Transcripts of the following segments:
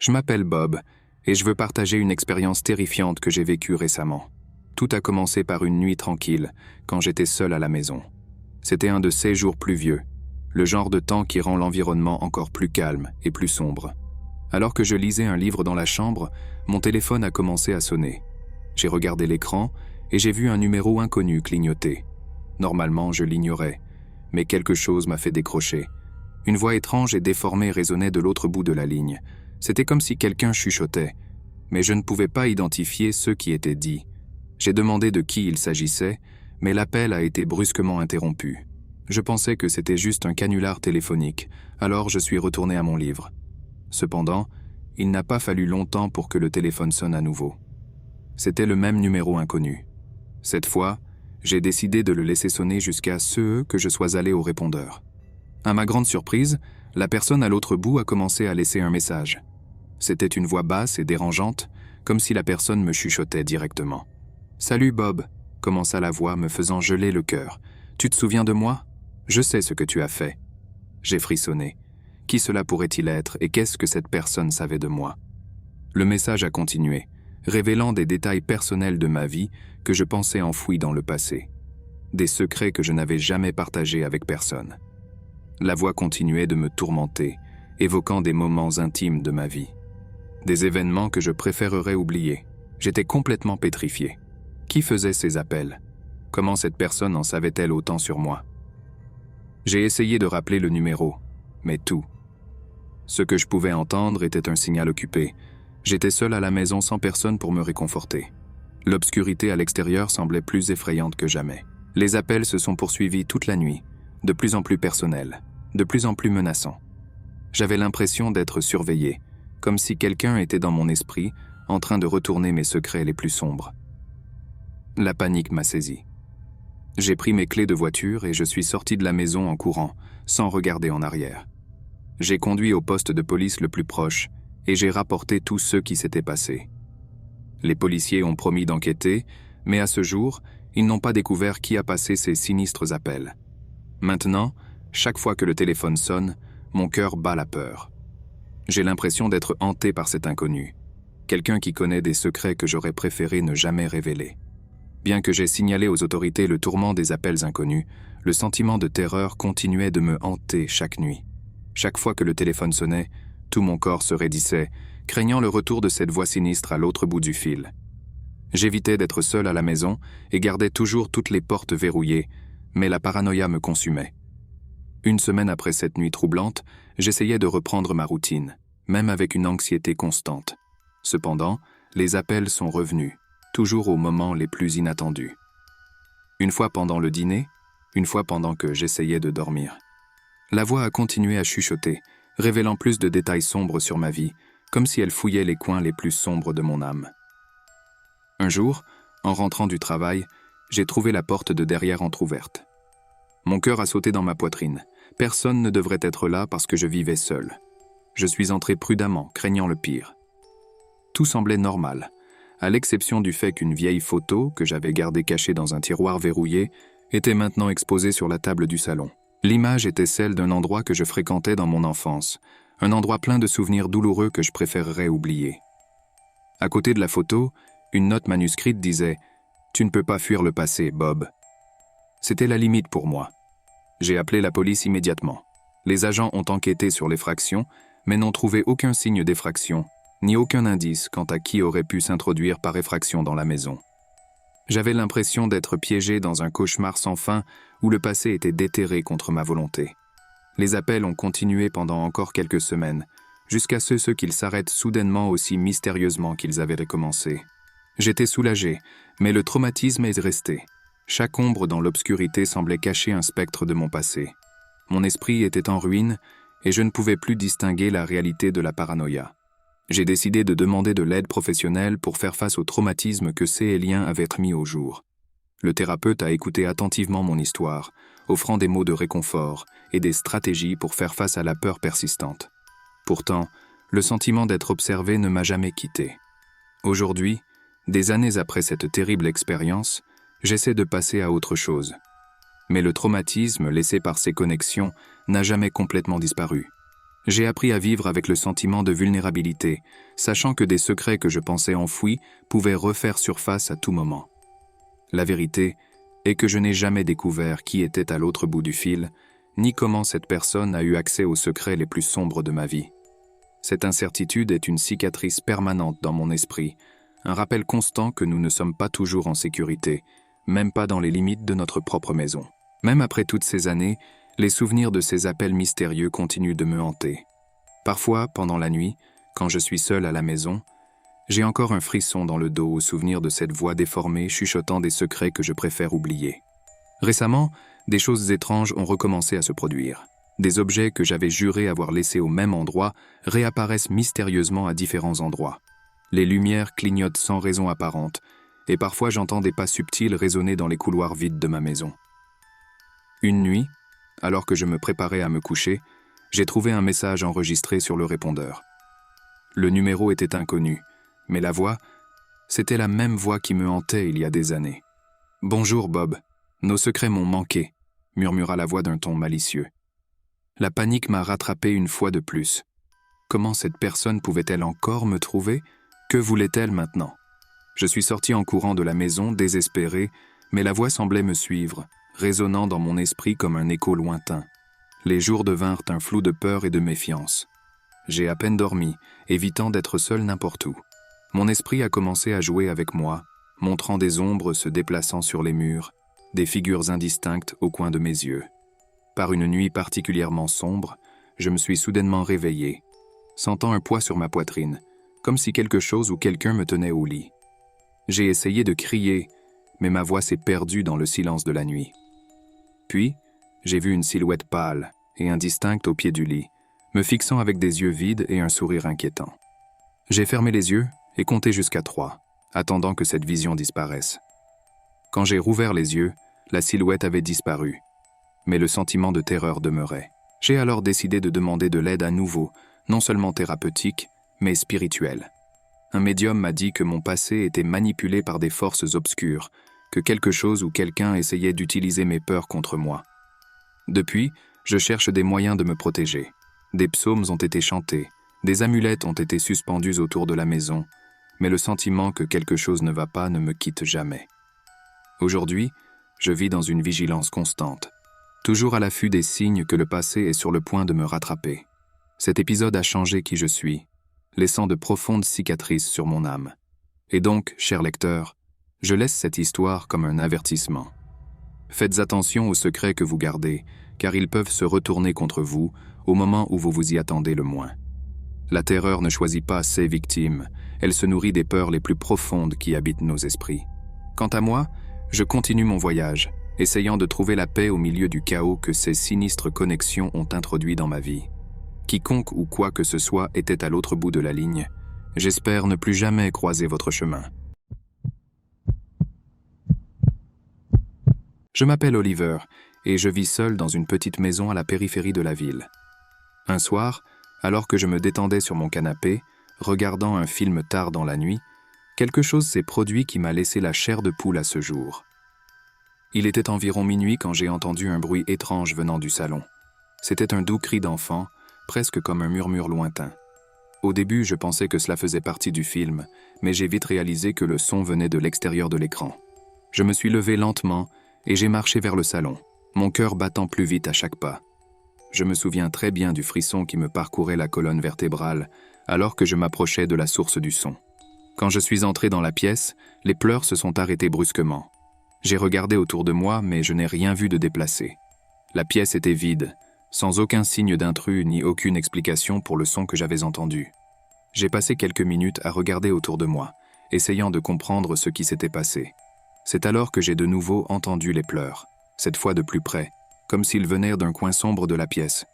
Je m'appelle Bob et je veux partager une expérience terrifiante que j'ai vécue récemment. Tout a commencé par une nuit tranquille, quand j'étais seul à la maison. C'était un de ces jours pluvieux, le genre de temps qui rend l'environnement encore plus calme et plus sombre. Alors que je lisais un livre dans la chambre, mon téléphone a commencé à sonner. J'ai regardé l'écran et j'ai vu un numéro inconnu clignoter. Normalement, je l'ignorais, mais quelque chose m'a fait décrocher. Une voix étrange et déformée résonnait de l'autre bout de la ligne. C'était comme si quelqu'un chuchotait, mais je ne pouvais pas identifier ce qui était dit. J'ai demandé de qui il s'agissait, mais l'appel a été brusquement interrompu. Je pensais que c'était juste un canular téléphonique, alors je suis retourné à mon livre. Cependant, il n'a pas fallu longtemps pour que le téléphone sonne à nouveau. C'était le même numéro inconnu. Cette fois, j'ai décidé de le laisser sonner jusqu'à ce que je sois allé au répondeur. À ma grande surprise, la personne à l'autre bout a commencé à laisser un message. C'était une voix basse et dérangeante, comme si la personne me chuchotait directement. « Salut Bob », commença la voix me faisant geler le cœur. « Tu te souviens de moi ? Je sais ce que tu as fait. » J'ai frissonné. Qui cela pourrait-il être et qu'est-ce que cette personne savait de moi ? Le message a continué, révélant des détails personnels de ma vie que je pensais enfouis dans le passé. Des secrets que je n'avais jamais partagés avec personne. La voix continuait de me tourmenter, évoquant des moments intimes de ma vie. Des événements que je préférerais oublier. J'étais complètement pétrifié. Qui faisait ces appels ? Comment cette personne en savait-elle autant sur moi ? J'ai essayé de rappeler le numéro, mais tout. Ce que je pouvais entendre était un signal occupé. J'étais seul à la maison sans personne pour me réconforter. L'obscurité à l'extérieur semblait plus effrayante que jamais. Les appels se sont poursuivis toute la nuit, de plus en plus personnels, de plus en plus menaçants. J'avais l'impression d'être surveillé, comme si quelqu'un était dans mon esprit, en train de retourner mes secrets les plus sombres. La panique m'a saisi. J'ai pris mes clés de voiture et je suis sorti de la maison en courant, sans regarder en arrière. J'ai conduit au poste de police le plus proche et j'ai rapporté tout ce qui s'était passé. Les policiers ont promis d'enquêter, mais à ce jour, ils n'ont pas découvert qui a passé ces sinistres appels. Maintenant, chaque fois que le téléphone sonne, mon cœur bat la peur. J'ai l'impression d'être hanté par cet inconnu, quelqu'un qui connaît des secrets que j'aurais préféré ne jamais révéler. Bien que j'ai signalé aux autorités le tourment des appels inconnus, le sentiment de terreur continuait de me hanter chaque nuit. Chaque fois que le téléphone sonnait, tout mon corps se raidissait, craignant le retour de cette voix sinistre à l'autre bout du fil. J'évitais d'être seul à la maison et gardais toujours toutes les portes verrouillées, mais la paranoïa me consumait. Une semaine après cette nuit troublante, j'essayais de reprendre ma routine, même avec une anxiété constante. Cependant, les appels sont revenus, toujours aux moments les plus inattendus. Une fois pendant le dîner, une fois pendant que j'essayais de dormir. La voix a continué à chuchoter, révélant plus de détails sombres sur ma vie, comme si elle fouillait les coins les plus sombres de mon âme. Un jour, en rentrant du travail, j'ai trouvé la porte de derrière entr'ouverte. Mon cœur a sauté dans ma poitrine. Personne ne devrait être là parce que je vivais seul. Je suis entré prudemment, craignant le pire. Tout semblait normal, à l'exception du fait qu'une vieille photo, que j'avais gardée cachée dans un tiroir verrouillé, était maintenant exposée sur la table du salon. L'image était celle d'un endroit que je fréquentais dans mon enfance, un endroit plein de souvenirs douloureux que je préférerais oublier. À côté de la photo, une note manuscrite disait « Tu ne peux pas fuir le passé, Bob ». C'était la limite pour moi. J'ai appelé la police immédiatement. Les agents ont enquêté sur l'effraction, mais n'ont trouvé aucun signe d'effraction, ni aucun indice quant à qui aurait pu s'introduire par effraction dans la maison. J'avais l'impression d'être piégé dans un cauchemar sans fin où le passé était déterré contre ma volonté. Les appels ont continué pendant encore quelques semaines, jusqu'à ce qu'ils s'arrêtent soudainement aussi mystérieusement qu'ils avaient recommencé. J'étais soulagé, mais le traumatisme est resté. Chaque ombre dans l'obscurité semblait cacher un spectre de mon passé. Mon esprit était en ruine et je ne pouvais plus distinguer la réalité de la paranoïa. J'ai décidé de demander de l'aide professionnelle pour faire face au traumatisme que ces liens avaient mis au jour. Le thérapeute a écouté attentivement mon histoire, offrant des mots de réconfort et des stratégies pour faire face à la peur persistante. Pourtant, le sentiment d'être observé ne m'a jamais quitté. Aujourd'hui, des années après cette terrible expérience, j'essaie de passer à autre chose. Mais le traumatisme laissé par ces connexions n'a jamais complètement disparu. J'ai appris à vivre avec le sentiment de vulnérabilité, sachant que des secrets que je pensais enfouis pouvaient refaire surface à tout moment. La vérité est que je n'ai jamais découvert qui était à l'autre bout du fil, ni comment cette personne a eu accès aux secrets les plus sombres de ma vie. Cette incertitude est une cicatrice permanente dans mon esprit, un rappel constant que nous ne sommes pas toujours en sécurité, même pas dans les limites de notre propre maison. Même après toutes ces années, les souvenirs de ces appels mystérieux continuent de me hanter. Parfois, pendant la nuit, quand je suis seul à la maison, j'ai encore un frisson dans le dos au souvenir de cette voix déformée chuchotant des secrets que je préfère oublier. Récemment, des choses étranges ont recommencé à se produire. Des objets que j'avais juré avoir laissés au même endroit réapparaissent mystérieusement à différents endroits. Les lumières clignotent sans raison apparente, et parfois j'entends des pas subtils résonner dans les couloirs vides de ma maison. Une nuit, alors que je me préparais à me coucher, j'ai trouvé un message enregistré sur le répondeur. Le numéro était inconnu, mais la voix, c'était la même voix qui me hantait il y a des années. « Bonjour Bob, nos secrets m'ont manqué », murmura la voix d'un ton malicieux. La panique m'a rattrapé une fois de plus. Comment cette personne pouvait-elle encore me trouver ? Que voulait-elle maintenant ? Je suis sorti en courant de la maison, désespéré, mais la voix semblait me suivre, résonnant dans mon esprit comme un écho lointain. Les jours devinrent un flou de peur et de méfiance. J'ai à peine dormi, évitant d'être seul n'importe où. Mon esprit a commencé à jouer avec moi, montrant des ombres se déplaçant sur les murs, des figures indistinctes au coin de mes yeux. Par une nuit particulièrement sombre, je me suis soudainement réveillé, sentant un poids sur ma poitrine, comme si quelque chose ou quelqu'un me tenait au lit. J'ai essayé de crier, mais ma voix s'est perdue dans le silence de la nuit. Puis, j'ai vu une silhouette pâle et indistincte au pied du lit, me fixant avec des yeux vides et un sourire inquiétant. J'ai fermé les yeux et compté jusqu'à 3, attendant que cette vision disparaisse. Quand j'ai rouvert les yeux, la silhouette avait disparu, mais le sentiment de terreur demeurait. J'ai alors décidé de demander de l'aide à nouveau, non seulement thérapeutique, mais spirituelle. Un médium m'a dit que mon passé était manipulé par des forces obscures, que quelque chose ou quelqu'un essayait d'utiliser mes peurs contre moi. Depuis, je cherche des moyens de me protéger. Des psaumes ont été chantés, des amulettes ont été suspendues autour de la maison, mais le sentiment que quelque chose ne va pas ne me quitte jamais. Aujourd'hui, je vis dans une vigilance constante, toujours à l'affût des signes que le passé est sur le point de me rattraper. Cet épisode a changé qui je suis, laissant de profondes cicatrices sur mon âme. Et donc, chers lecteurs, je laisse cette histoire comme un avertissement. Faites attention aux secrets que vous gardez, car ils peuvent se retourner contre vous au moment où vous vous y attendez le moins. La terreur ne choisit pas ses victimes, elle se nourrit des peurs les plus profondes qui habitent nos esprits. Quant à moi, je continue mon voyage, essayant de trouver la paix au milieu du chaos que ces sinistres connexions ont introduit dans ma vie. Quiconque ou quoi que ce soit était à l'autre bout de la ligne, j'espère ne plus jamais croiser votre chemin. Je m'appelle Oliver et je vis seul dans une petite maison à la périphérie de la ville. Un soir, alors que je me détendais sur mon canapé, regardant un film tard dans la nuit, quelque chose s'est produit qui m'a laissé la chair de poule à ce jour. Il était environ minuit quand j'ai entendu un bruit étrange venant du salon. C'était un doux cri d'enfant, presque comme un murmure lointain. Au début, je pensais que cela faisait partie du film, mais j'ai vite réalisé que le son venait de l'extérieur de l'écran. Je me suis levé lentement et j'ai marché vers le salon, mon cœur battant plus vite à chaque pas. Je me souviens très bien du frisson qui me parcourait la colonne vertébrale alors que je m'approchais de la source du son. Quand je suis entré dans la pièce, les pleurs se sont arrêtés brusquement. J'ai regardé autour de moi, mais je n'ai rien vu de déplacé. La pièce était vide, sans aucun signe d'intrus ni aucune explication pour le son que j'avais entendu. J'ai passé quelques minutes à regarder autour de moi, essayant de comprendre ce qui s'était passé. C'est alors que j'ai de nouveau entendu les pleurs, cette fois de plus près, comme s'ils venaient d'un coin sombre de la pièce.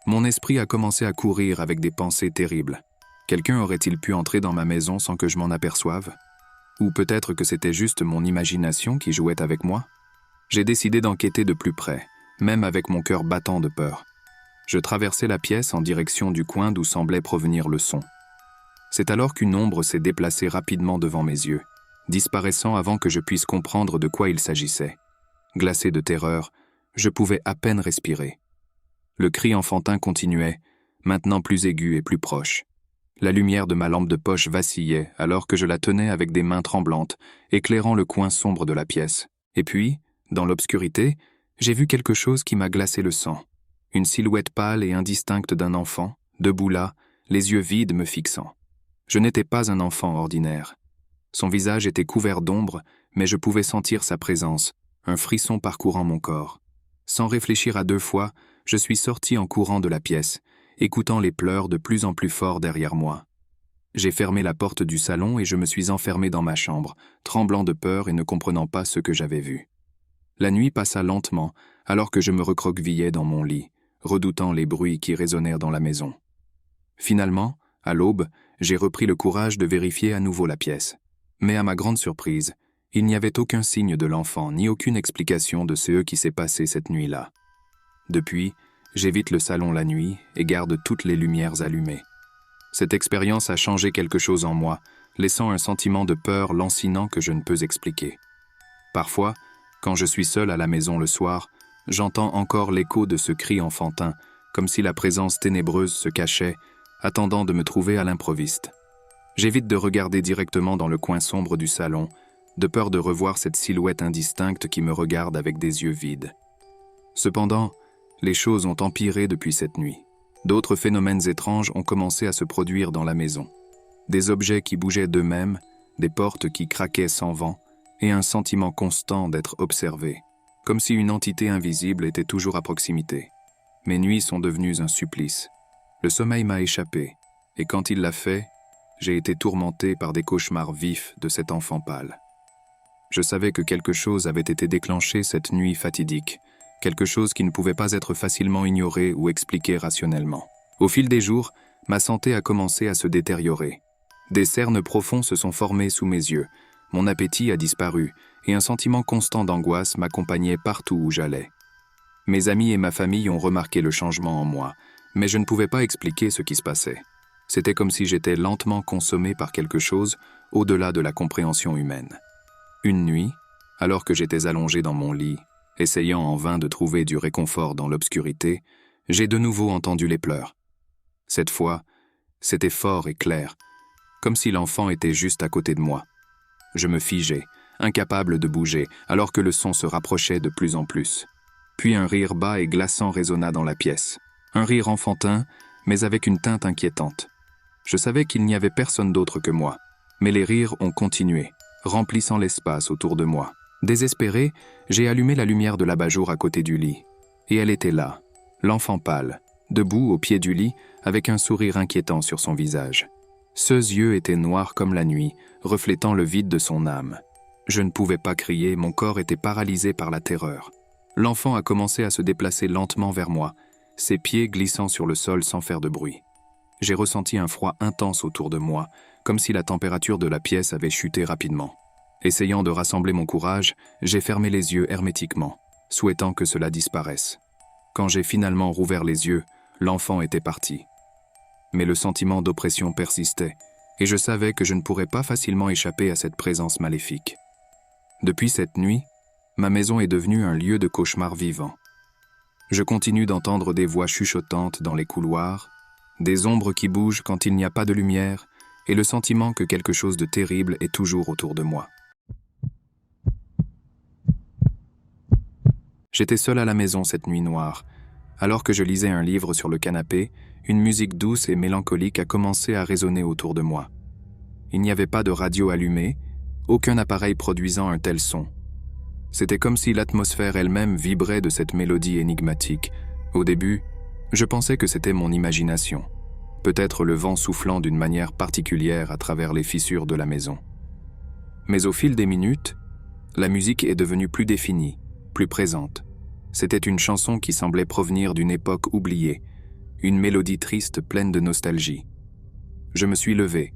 Mon esprit a commencé à courir avec des pensées terribles. Quelqu'un aurait-il pu entrer dans ma maison sans que je m'en aperçoive ? Ou peut-être que c'était juste mon imagination qui jouait avec moi ? J'ai décidé d'enquêter de plus près, même avec mon cœur battant de peur. Je traversai la pièce en direction du coin d'où semblait provenir le son. C'est alors qu'une ombre s'est déplacée rapidement devant mes yeux, disparaissant avant que je puisse comprendre de quoi il s'agissait. Glacé de terreur, je pouvais à peine respirer. Le cri enfantin continuait, maintenant plus aiguë et plus proche. La lumière de ma lampe de poche vacillait alors que je la tenais avec des mains tremblantes, éclairant le coin sombre de la pièce. Et puis, dans l'obscurité, j'ai vu quelque chose qui m'a glacé le sang. Une silhouette pâle et indistincte d'un enfant, debout là, les yeux vides me fixant. Je n'étais pas un enfant ordinaire. Son visage était couvert d'ombre, mais je pouvais sentir sa présence, un frisson parcourant mon corps. Sans réfléchir à 2 fois, je suis sorti en courant de la pièce, écoutant les pleurs de plus en plus forts derrière moi. J'ai fermé la porte du salon et je me suis enfermé dans ma chambre, tremblant de peur et ne comprenant pas ce que j'avais vu. La nuit passa lentement, alors que je me recroquevillais dans mon lit, redoutant les bruits qui résonnèrent dans la maison. Finalement, à l'aube, j'ai repris le courage de vérifier à nouveau la pièce. Mais à ma grande surprise, il n'y avait aucun signe de l'enfant ni aucune explication de ce qui s'est passé cette nuit-là. Depuis, j'évite le salon la nuit et garde toutes les lumières allumées. Cette expérience a changé quelque chose en moi, laissant un sentiment de peur lancinant que je ne peux expliquer. Parfois, quand je suis seul à la maison le soir, j'entends encore l'écho de ce cri enfantin, comme si la présence ténébreuse se cachait, attendant de me trouver à l'improviste. J'évite de regarder directement dans le coin sombre du salon, de peur de revoir cette silhouette indistincte qui me regarde avec des yeux vides. Cependant, les choses ont empiré depuis cette nuit. D'autres phénomènes étranges ont commencé à se produire dans la maison. Des objets qui bougeaient d'eux-mêmes, des portes qui craquaient sans vent, et un sentiment constant d'être observé, comme si une entité invisible était toujours à proximité. Mes nuits sont devenues un supplice. Le sommeil m'a échappé, et quand il l'a fait, j'ai été tourmenté par des cauchemars vifs de cet enfant pâle. Je savais que quelque chose avait été déclenché cette nuit fatidique, quelque chose qui ne pouvait pas être facilement ignoré ou expliqué rationnellement. Au fil des jours, ma santé a commencé à se détériorer. Des cernes profonds se sont formés sous mes yeux, mon appétit a disparu, et un sentiment constant d'angoisse m'accompagnait partout où j'allais. Mes amis et ma famille ont remarqué le changement en moi, mais je ne pouvais pas expliquer ce qui se passait. C'était comme si j'étais lentement consommé par quelque chose au-delà de la compréhension humaine. Une nuit, alors que j'étais allongé dans mon lit, essayant en vain de trouver du réconfort dans l'obscurité, j'ai de nouveau entendu les pleurs. Cette fois, c'était fort et clair, comme si l'enfant était juste à côté de moi. Je me figeais, incapable de bouger, alors que le son se rapprochait de plus en plus. Puis un rire bas et glaçant résonna dans la pièce. Un rire enfantin, mais avec une teinte inquiétante. Je savais qu'il n'y avait personne d'autre que moi, mais les rires ont continué, remplissant l'espace autour de moi. Désespéré, j'ai allumé la lumière de l'abat-jour à côté du lit. Et elle était là, l'enfant pâle, debout au pied du lit, avec un sourire inquiétant sur son visage. Ses yeux étaient noirs comme la nuit, reflétant le vide de son âme. Je ne pouvais pas crier, mon corps était paralysé par la terreur. L'enfant a commencé à se déplacer lentement vers moi, ses pieds glissant sur le sol sans faire de bruit. J'ai ressenti un froid intense autour de moi, comme si la température de la pièce avait chuté rapidement. Essayant de rassembler mon courage, j'ai fermé les yeux hermétiquement, souhaitant que cela disparaisse. Quand j'ai finalement rouvert les yeux, l'enfant était parti. Mais le sentiment d'oppression persistait, et je savais que je ne pourrais pas facilement échapper à cette présence maléfique. Depuis cette nuit, ma maison est devenue un lieu de cauchemar vivant. Je continue d'entendre des voix chuchotantes dans les couloirs, des ombres qui bougent quand il n'y a pas de lumière, et le sentiment que quelque chose de terrible est toujours autour de moi. J'étais seul à la maison cette nuit noire. Alors que je lisais un livre sur le canapé, une musique douce et mélancolique a commencé à résonner autour de moi. Il n'y avait pas de radio allumée, aucun appareil produisant un tel son. C'était comme si l'atmosphère elle-même vibrait de cette mélodie énigmatique. Au début, je pensais que c'était mon imagination, peut-être le vent soufflant d'une manière particulière à travers les fissures de la maison. Mais au fil des minutes, la musique est devenue plus définie, plus présente. C'était une chanson qui semblait provenir d'une époque oubliée, une mélodie triste pleine de nostalgie. Je me suis levé,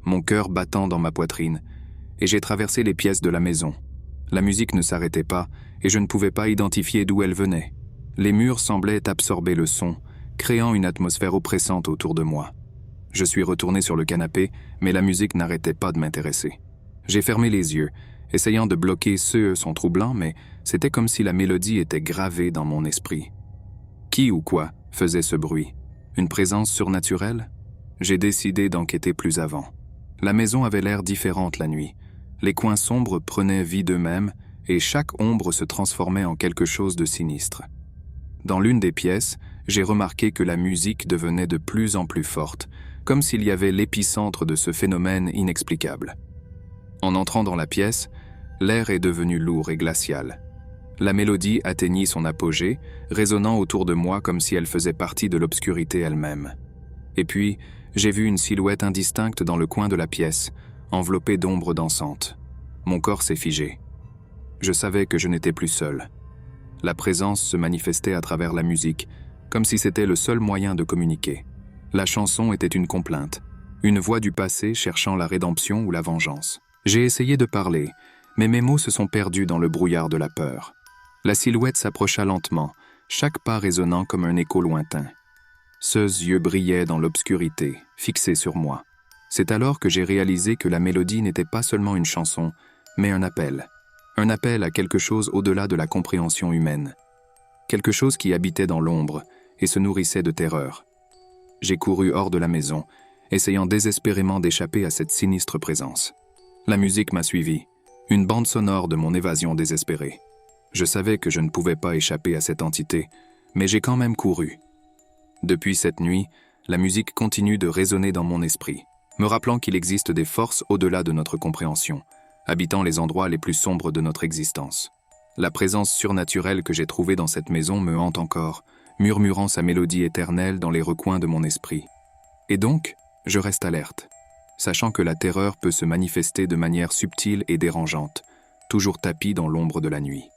mon cœur battant dans ma poitrine, et j'ai traversé les pièces de la maison. La musique ne s'arrêtait pas, et je ne pouvais pas identifier d'où elle venait. Les murs semblaient absorber le son, créant une atmosphère oppressante autour de moi. Je suis retourné sur le canapé, mais la musique n'arrêtait pas de m'intéresser. J'ai fermé les yeux, essayant de bloquer ce son troublant, mais c'était comme si la mélodie était gravée dans mon esprit. Qui ou quoi faisait ce bruit? Une présence surnaturelle? J'ai décidé d'enquêter plus avant. La maison avait l'air différente la nuit. Les coins sombres prenaient vie d'eux-mêmes et chaque ombre se transformait en quelque chose de sinistre. Dans l'une des pièces, j'ai remarqué que la musique devenait de plus en plus forte, comme s'il y avait l'épicentre de ce phénomène inexplicable. En entrant dans la pièce, l'air est devenu lourd et glacial. La mélodie atteignit son apogée, résonnant autour de moi comme si elle faisait partie de l'obscurité elle-même. Et puis, j'ai vu une silhouette indistincte dans le coin de la pièce, enveloppée d'ombres dansantes. Mon corps s'est figé. Je savais que je n'étais plus seul. La présence se manifestait à travers la musique, comme si c'était le seul moyen de communiquer. La chanson était une complainte, une voix du passé cherchant la rédemption ou la vengeance. J'ai essayé de parler, mais mes mots se sont perdus dans le brouillard de la peur. La silhouette s'approcha lentement, chaque pas résonnant comme un écho lointain. Ses yeux brillaient dans l'obscurité, fixés sur moi. C'est alors que j'ai réalisé que la mélodie n'était pas seulement une chanson, mais un appel. Un appel à quelque chose au-delà de la compréhension humaine. Quelque chose qui habitait dans l'ombre et se nourrissait de terreur. J'ai couru hors de la maison, essayant désespérément d'échapper à cette sinistre présence. La musique m'a suivi, une bande sonore de mon évasion désespérée. Je savais que je ne pouvais pas échapper à cette entité, mais j'ai quand même couru. Depuis cette nuit, la musique continue de résonner dans mon esprit, me rappelant qu'il existe des forces au-delà de notre compréhension, habitant les endroits les plus sombres de notre existence. La présence surnaturelle que j'ai trouvée dans cette maison me hante encore, murmurant sa mélodie éternelle dans les recoins de mon esprit. Et donc, je reste alerte, sachant que la terreur peut se manifester de manière subtile et dérangeante, toujours tapie dans l'ombre de la nuit.